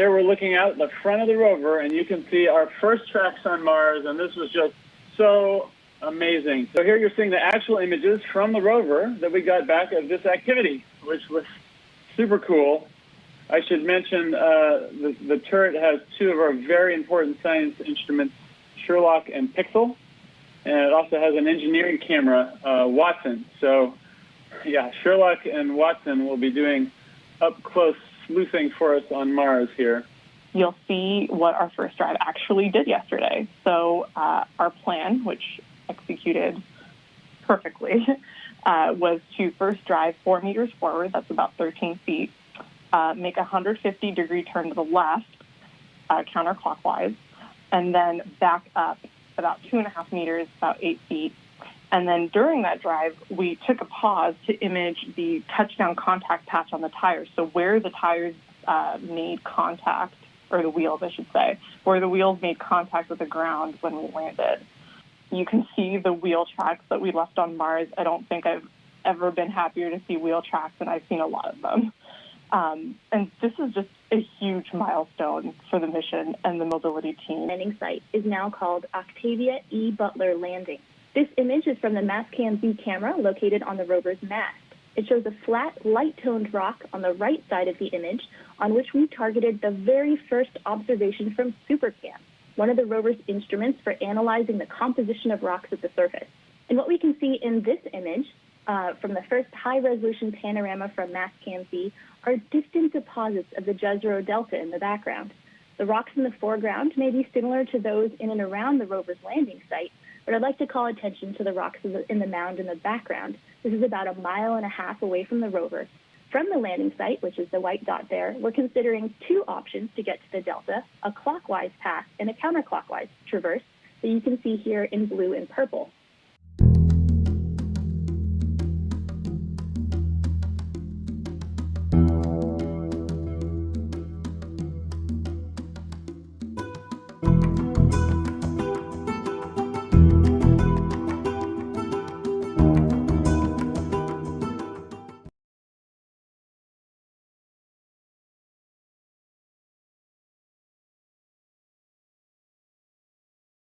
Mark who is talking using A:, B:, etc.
A: Here we're looking out the front of the rover, and you can see our first tracks on Mars, and this was just so amazing. So here you're seeing the actual images from the rover that we got back of this activity, which was super cool. I should mention the turret has two of our very important science instruments, Sherlock and Pixel, and it also has an engineering camera, Watson. So, yeah, Sherlock and Watson will be doing up-close sleuthing for us on Mars here.
B: You'll see what our first drive actually did yesterday. So our plan, which executed perfectly, was to first drive 4 meters forward, that's about 13 feet, make a 150-degree turn to the left, counterclockwise, and then back up about 2.5 meters, about 8 feet. And then during that drive, we took a pause to image the touchdown contact patch on the tires. So where the tires made contact, or the wheels, I should say, where the wheels made contact with the ground when we landed. You can see the wheel tracks that we left on Mars. I don't think I've ever been happier to see wheel tracks, and I've seen a lot of them. And this is just a huge milestone for the mission and the mobility team.
C: The landing site is now called Octavia E. Butler Landing. This image is from the Mastcam-Z camera located on the rover's mast. It shows a flat, light-toned rock on the right side of the image on which we targeted the very first observation from SuperCam, one of the rover's instruments for analyzing the composition of rocks at the surface. And what we can see in this image from the first high-resolution panorama from Mastcam-Z are distant deposits of the Jezero Delta in the background. The rocks in the foreground may be similar to those in and around the rover's landing site, but I'd like to call attention to the rocks in the mound in the background. This is about 1.5 miles away from the rover. From the landing site, which is the white dot there, we're considering 2 options to get to the Delta, a clockwise path and a counterclockwise traverse that you can see here in blue and purple.